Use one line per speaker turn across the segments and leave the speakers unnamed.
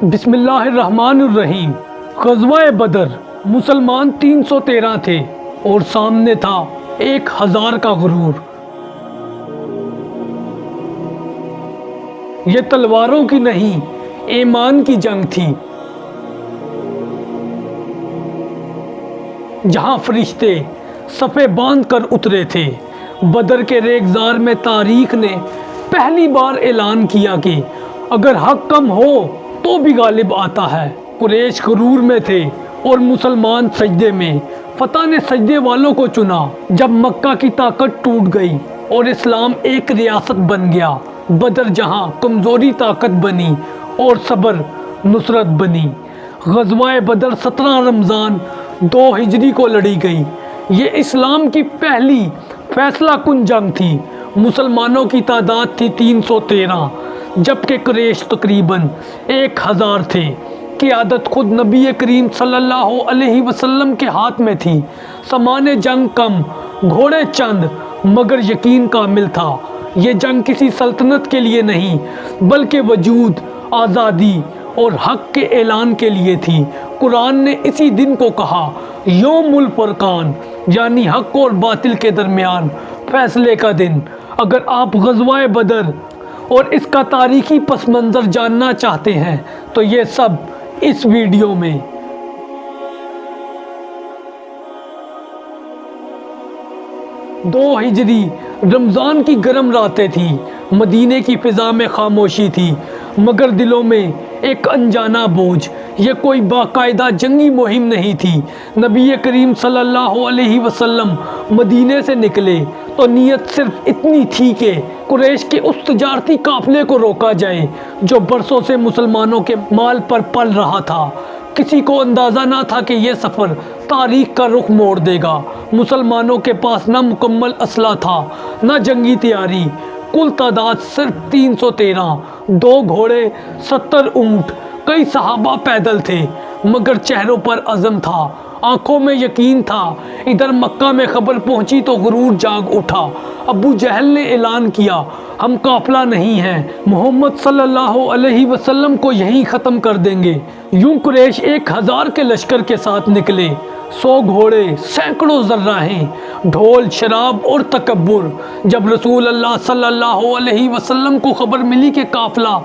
بسم اللہ الرحمن الرحیم۔ غزوہ بدر مسلمان 313 تھے اور سامنے تھا 1000 کا غرور۔ یہ تلواروں کی نہیں، ایمان کی جنگ تھی، جہاں فرشتے صفے باندھ کر اترے تھے۔ بدر کے ریگزار میں تاریخ نے پہلی بار اعلان کیا کہ اگر حق کم ہو تو بھی غالب آتا ہے۔ قریش غرور میں تھے اور مسلمان سجدے میں۔ فتح نے سجدے والوں کو چنا۔ جب مکہ کی طاقت ٹوٹ گئی اور اسلام ایک ریاست بن گیا، بدر جہاں کمزوری طاقت بنی اور صبر نصرت بنی۔ غزوہ بدر 17 رمضان 2 ہجری کو لڑی گئی۔ یہ اسلام کی پہلی فیصلہ کن جنگ تھی۔ مسلمانوں کی تعداد تھی 313، جبکہ قریش تقریباً 1000 تھے۔ قیادت خود نبی کریم صلی اللہ علیہ وسلم کے ہاتھ میں تھی۔ سامان جنگ کم، گھوڑے چند، مگر یقین کامل تھا۔ یہ جنگ کسی سلطنت کے لیے نہیں، بلکہ وجود، آزادی اور حق کے اعلان کے لیے تھی۔ قرآن نے اسی دن کو کہا یوم الفرقان، یعنی حق اور باطل کے درمیان فیصلے کا دن۔ اگر آپ غزوہ بدر اور اس کا تاریخی پس منظر جاننا چاہتے ہیں تو یہ سب اس ویڈیو میں۔ 2 ہجری رمضان کی گرم راتیں تھیں۔ مدینے کی فضا میں خاموشی تھی، مگر دلوں میں ایک انجانا بوجھ۔ یہ کوئی باقاعدہ جنگی مہم نہیں تھی۔ نبی کریم صلی اللہ علیہ وسلم مدینے سے نکلے تو نیت صرف اتنی تھی کہ قریش کے اس تجارتی قافلے کو روکا جائے جو برسوں سے مسلمانوں کے مال پر پل رہا تھا۔ کسی کو اندازہ نہ تھا کہ یہ سفر تاریخ کا رخ موڑ دے گا۔ مسلمانوں کے پاس نہ مکمل اسلحہ تھا، نہ جنگی تیاری۔ کل تعداد صرف 313، 2 گھوڑے، 70 اونٹ، کئی صحابہ پیدل تھے، مگر چہروں پر عزم تھا، آنکھوں میں یقین تھا۔ ادھر مکہ میں خبر پہنچی تو غرور جاگ اٹھا۔ ابو جہل نے اعلان کیا ہم قافلہ نہیں ہیں، محمد صلی اللہ علیہ وسلم کو یہیں ختم کر دیں گے۔ یوں قریش 1000 کے لشکر کے ساتھ نکلے، 100 گھوڑے، سینکڑوں ذرائیں، ڈھول، شراب اور تکبر۔ جب رسول اللہ صلی اللہ علیہ وسلم کو خبر ملی کہ قافلہ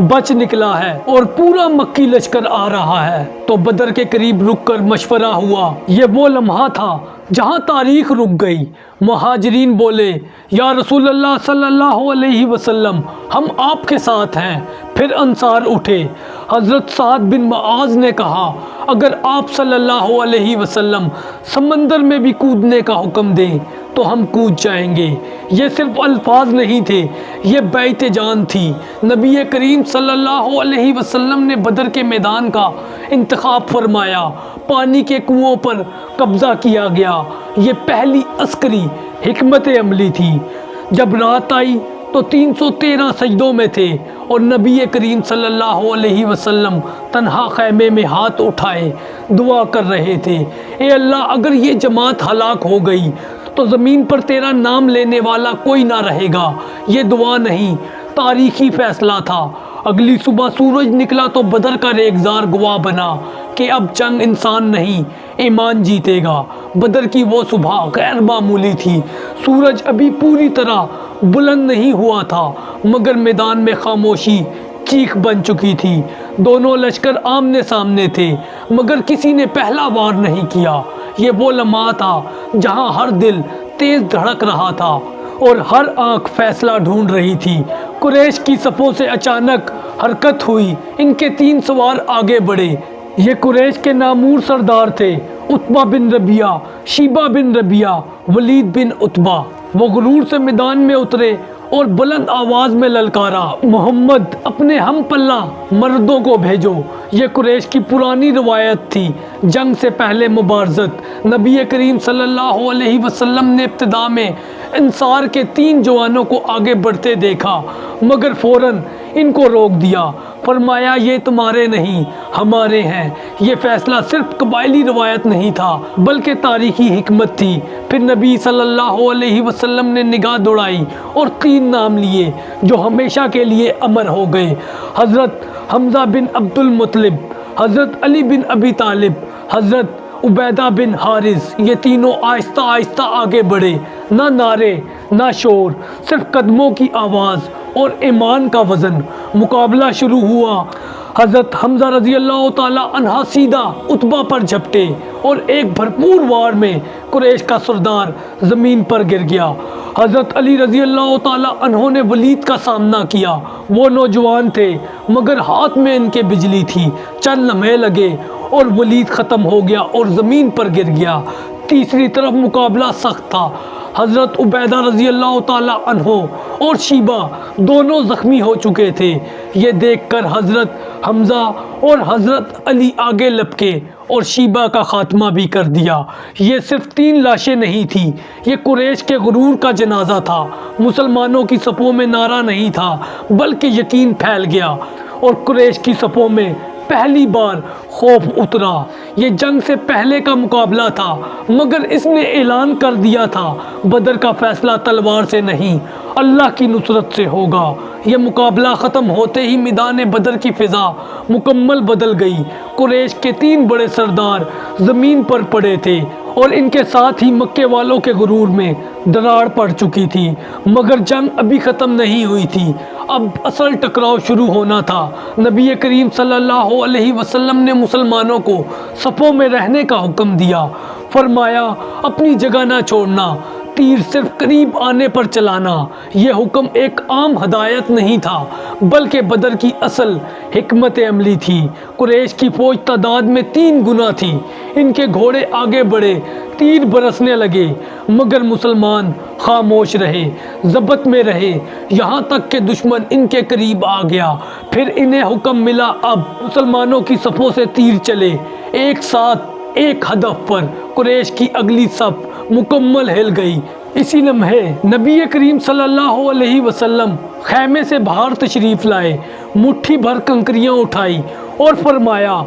بچ نکلا ہے اور پورا مکی لشکر آ رہا ہے تو بدر کے قریب رک کر مشورہ ہوا۔ یہ وہ لمحہ تھا جہاں تاریخ رک گئی۔ مہاجرین بولے یا رسول اللہ صلی اللہ علیہ وسلم، ہم آپ کے ساتھ ہیں۔ پھر انصار اٹھے۔ حضرت سعد بن معاذ نے کہا اگر آپ صلی اللہ علیہ وسلم سمندر میں بھی کودنے کا حکم دیں تو ہم کود جائیں گے۔ یہ صرف الفاظ نہیں تھے، یہ بیعت جان تھی۔ نبی کریم صلی اللہ علیہ وسلم نے بدر کے میدان کا انتخاب فرمایا، پانی کے کنویں پر قبضہ کیا گیا۔ یہ پہلی عسکری حکمت عملی تھی۔ جب رات آئی تو 313 سجدوں میں تھے اور نبی کریم صلی اللہ علیہ وسلم تنہا خیمے میں ہاتھ اٹھائے دعا کر رہے تھے، اے اللہ اگر یہ جماعت ہلاک ہو گئی تو زمین پر تیرا نام لینے والا کوئی نہ رہے گا۔ یہ دعا نہیں، تاریخی فیصلہ تھا۔ اگلی صبح سورج نکلا تو بدر کا ریگزار گواہ بنا کہ اب جنگ انسان نہیں، ایمان جیتے گا۔ بدر کی وہ صبح غیر معمولی تھی۔ سورج ابھی پوری طرح بلند نہیں ہوا تھا، مگر میدان میں خاموشی چیخ بن چکی تھی۔ دونوں لشکر آمنے سامنے تھے، مگر کسی نے پہلا وار نہیں کیا۔ یہ وہ لمحہ تھا جہاں ہر دل تیز دھڑک رہا تھا اور ہر آنکھ فیصلہ ڈھونڈ رہی تھی۔ قریش کی صفوں سے اچانک حرکت ہوئی۔ ان کے 3 سوار آگے بڑھے۔ یہ قریش کے نامور سردار تھے، عتبہ بن ربیعہ، شیبہ بن ربیعہ، ولید بن عتبہ۔ وہ غرور سے میدان میں اترے اور بلند آواز میں للکارا، محمد اپنے ہم پلہ مردوں کو بھیجو۔ یہ قریش کی پرانی روایت تھی، جنگ سے پہلے مبارزت۔ نبی کریم صلی اللہ علیہ وسلم نے ابتدا میں انصار کے 3 جوانوں کو آگے بڑھتے دیکھا، مگر فوراً ان کو روک دیا۔ فرمایا یہ تمہارے نہیں، ہمارے ہیں۔ یہ فیصلہ صرف قبائلی روایت نہیں تھا بلکہ تاریخی حکمت تھی۔ پھر نبی صلی اللہ علیہ وسلم نے نگاہ دوڑائی اور 3 نام لیے جو ہمیشہ کے لیے امر ہو گئے، حضرت حمزہ بن عبد المطلب، حضرت علی بن ابی طالب، حضرت عبیدہ بن حارث، یہ تینوں آہستہ آہستہ آگے بڑھے۔ نہ نعرے نہ شور، صرف قدموں کی آواز اور ایمان کا وزن۔ مقابلہ شروع ہوا۔ حضرت حمزہ رضی اللہ تعالی عنہ سیدھا عتبہ پر جھپٹے اور ایک بھرپور وار میں قریش کا سردار زمین پر گر گیا۔ حضرت علی رضی اللہ تعالی عنہ نے ولید کا سامنا کیا۔ وہ نوجوان تھے مگر ہاتھ میں ان کے بجلی تھی۔ چند لمحے لگے اور ولید ختم ہو گیا اور زمین پر گر گیا۔ تیسری طرف مقابلہ سخت تھا۔ حضرت عبیدہ رضی اللہ تعالی عنہ اور شیبہ دونوں زخمی ہو چکے تھے۔ یہ دیکھ کر حضرت حمزہ اور حضرت علی آگے لپکے اور شیبہ کا خاتمہ بھی کر دیا۔ یہ صرف 3 لاشیں نہیں تھیں، یہ قریش کے غرور کا جنازہ تھا۔ مسلمانوں کی صفوں میں نعرہ نہیں تھا بلکہ یقین پھیل گیا اور قریش کی صفوں میں پہلی بار خوف اترا۔ یہ جنگ سے پہلے کا مقابلہ تھا مگر اس نے اعلان کر دیا تھا بدر کا فیصلہ تلوار سے نہیں، اللہ کی نصرت سے ہوگا۔ یہ مقابلہ ختم ہوتے ہی میدان بدر کی فضا مکمل بدل گئی۔ قریش کے 3 بڑے سردار زمین پر پڑے تھے اور ان کے ساتھ ہی مکے والوں کے غرور میں دراڑ پڑ چکی تھی۔ مگر جنگ ابھی ختم نہیں ہوئی تھی، اب اصل ٹکراؤ شروع ہونا تھا۔ نبی کریم صلی اللہ علیہ وسلم نے مسلمانوں کو صفوں میں رہنے کا حکم دیا۔ فرمایا اپنی جگہ نہ چھوڑنا، تیر صرف قریب آنے پر چلانا۔ یہ حکم ایک عام ہدایت نہیں تھا بلکہ بدر کی اصل حکمت عملی تھی۔ قریش کی فوج تعداد میں 3 گنا تھی۔ ان کے گھوڑے آگے بڑھے، تیر برسنے لگے مگر مسلمان خاموش رہے، ضبط میں رہے، یہاں تک کہ دشمن ان کے قریب آ گیا۔ پھر انہیں حکم ملا اب مسلمانوں کی صفوں سے تیر چلے، ایک ساتھ ایک ہدف پر۔ قریش کی اگلی صف مکمل ہل گئی۔ اسی لمحے نبی کریم صلی اللہ علیہ وسلم خیمے سے باہر تشریف لائے، مٹھی بھر کنکریاں اٹھائی اور فرمایا،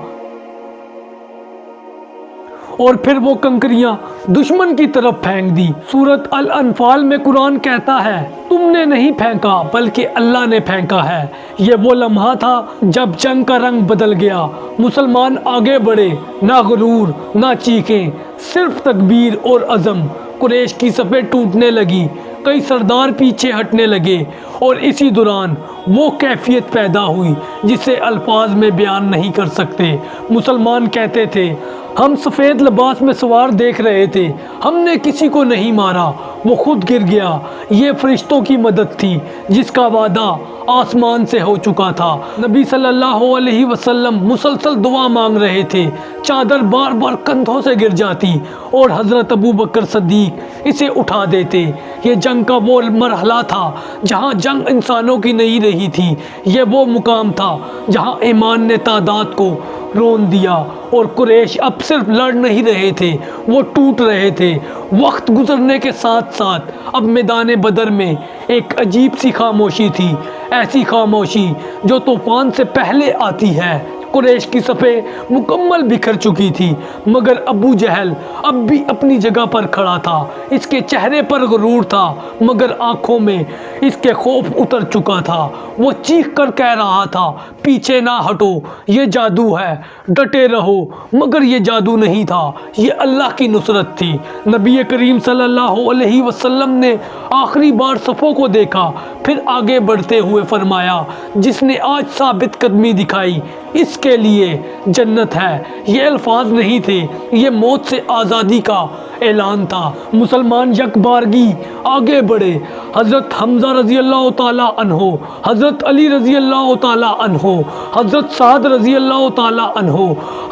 اور پھر وہ کنکریاں دشمن کی طرف پھینک دی۔ سورۃ الانفال میں قرآن کہتا ہے تم نے نہیں پھینکا بلکہ اللہ نے پھینکا ہے۔ یہ وہ لمحہ تھا جب جنگ کا رنگ بدل گیا۔ مسلمان آگے بڑھے، نہ غرور نہ چیخیں، صرف تکبیر اور عزم۔ قریش کی صفیں ٹوٹنے لگی، کئی سردار پیچھے ہٹنے لگے اور اسی دوران وہ کیفیت پیدا ہوئی جسے الفاظ میں بیان نہیں کر سکتے۔ مسلمان کہتے تھے ہم سفید لباس میں سوار دیکھ رہے تھے، ہم نے کسی کو نہیں مارا، وہ خود گر گیا۔ یہ فرشتوں کی مدد تھی جس کا وعدہ آسمان سے ہو چکا تھا۔ نبی صلی اللہ علیہ وسلم مسلسل دعا مانگ رہے تھے، چادر بار بار کندھوں سے گر جاتی اور حضرت ابو بکر صدیق اسے اٹھا دیتے۔ یہ جنگ کا وہ مرحلہ تھا جہاں جنگ انسانوں کی نہیں رہی تھی، یہ وہ مقام تھا جہاں ایمان نے تعداد کو رون دیا اور قریش اب صرف لڑ نہیں رہے تھے، وہ ٹوٹ رہے تھے۔ وقت گزرنے کے ساتھ ساتھ اب میدان بدر میں ایک عجیب سی خاموشی تھی، ایسی خاموشی جو طوفان سے پہلے آتی ہے۔ قریش کی صفیں مکمل بکھر چکی تھی مگر ابو جہل اب بھی اپنی جگہ پر کھڑا تھا۔ اس کے چہرے پر غرور تھا مگر آنکھوں میں اس کے خوف اتر چکا تھا۔ وہ چیخ کر کہہ رہا تھا پیچھے نہ ہٹو، یہ جادو ہے، ڈٹے رہو۔ مگر یہ جادو نہیں تھا، یہ اللہ کی نصرت تھی۔ نبی کریم صلی اللہ علیہ وسلم نے آخری بار صفوں کو دیکھا، پھر آگے بڑھتے ہوئے فرمایا جس نے آج ثابت قدمی دکھائی اس کے لیے جنت ہے۔ یہ الفاظ نہیں تھے، یہ موت سے آزادی کا اعلان تھا۔ مسلمان یک بارگی آگے بڑھے۔ حضرت حمزہ رضی اللہ تعالی عنہ، حضرت علی رضی اللہ تعالی عنہ، حضرت سعد رضی اللہ تعالی عنہ،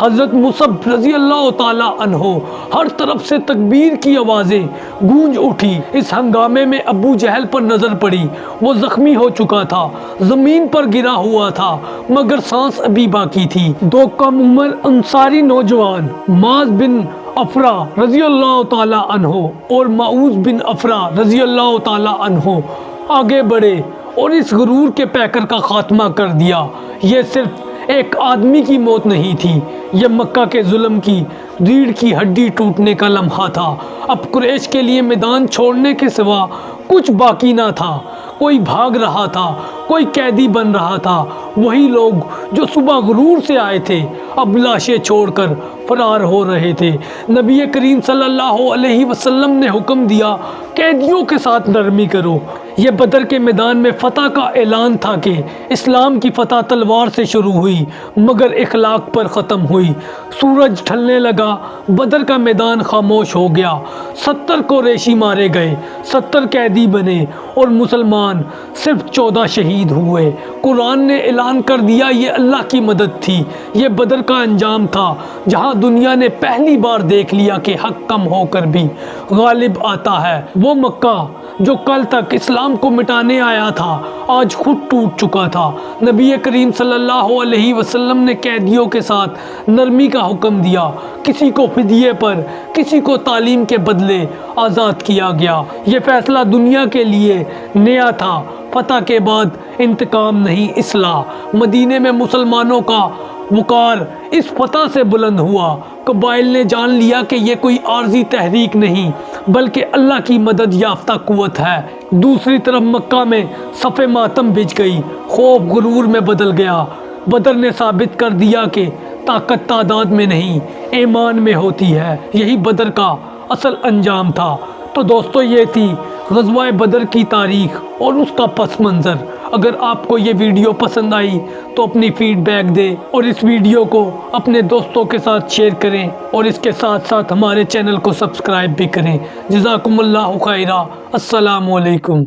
حضرت مصعب رضی اللہ تعالی عنہ، ہر طرف سے تکبیر کی آوازیں گونج اٹھی۔ اس ہنگامے میں ابو جہل پر نظر پڑی، وہ زخمی ہو چکا تھا، زمین پر گرا ہوا تھا مگر سانس ابھی باقی تھی۔ 2 کم عمر انصاری نوجوان معاذ بن افرا رضی اللہ تعالی عنہ اور معوذ بن افرا رضی اللہ تعالی عنہ آگے بڑھے اور اس غرور کے پیکر کا خاتمہ کر دیا۔ یہ صرف ایک آدمی کی موت نہیں تھی، یہ مکہ کے ظلم کی ریڑھ کی ہڈی ٹوٹنے کا لمحہ تھا۔ اب قریش کے لیے میدان چھوڑنے کے سوا کچھ باقی نہ تھا۔ کوئی بھاگ رہا تھا، کوئی قیدی بن رہا تھا، وہی لوگ جو صبح غرور سے آئے تھے اب لاشیں چھوڑ کر فرار ہو رہے تھے۔ نبی کریم صلی اللہ علیہ وسلم نے حکم دیا قیدیوں کے ساتھ نرمی کرو۔ یہ بدر کے میدان میں فتح کا اعلان تھا کہ اسلام کی فتح تلوار سے شروع ہوئی مگر اخلاق پر ختم ہوئی۔ سورج ڈھلنے لگا، بدر کا میدان خاموش ہو گیا۔ 70 قریشی مارے گئے، 70 قیدی بنے اور مسلمان صرف 14 شہید ہوئے۔ قرآن نے اعلان کر دیا یہ اللہ کی مدد تھی، یہ بدر کا انجام تھا جہاں دنیا نے پہلی بار دیکھ لیا کہ حق کم ہو کر بھی غالب آتا ہے۔ وہ مکہ جو کل تک اسلام کو مٹانے آیا تھا آج خود ٹوٹ چکا تھا۔ نبی کریم صلی اللہ علیہ وسلم نے قیدیوں کے ساتھ نرمی کا حکم دیا، کسی کو فدیے پر، کسی کو تعلیم کے بدلے آزاد کیا گیا۔ یہ فیصلہ دنیا کے لیے نیا تھا، فتح کے بعد انتقام نہیں اصلاح۔ مدینے میں مسلمانوں کا وقار اس فتح سے بلند ہوا۔ قبائل نے جان لیا کہ یہ کوئی عارضی تحریک نہیں بلکہ اللہ کی مدد یافتہ قوت ہے۔ دوسری طرف مکہ میں صف ماتم بچھ گئی، خوف غرور میں بدل گیا۔ بدر نے ثابت کر دیا کہ طاقت تعداد میں نہیں ایمان میں ہوتی ہے۔ یہی بدر کا اصل انجام تھا۔ تو دوستو یہ تھی غزوہ بدر کی تاریخ اور اس کا پس منظر۔ اگر آپ کو یہ ویڈیو پسند آئی تو اپنی فیڈ بیک دیں اور اس ویڈیو کو اپنے دوستوں کے ساتھ شیئر کریں اور اس کے ساتھ ساتھ ہمارے چینل کو سبسکرائب بھی کریں۔ جزاکم اللہ خیرہ۔ السلام علیکم۔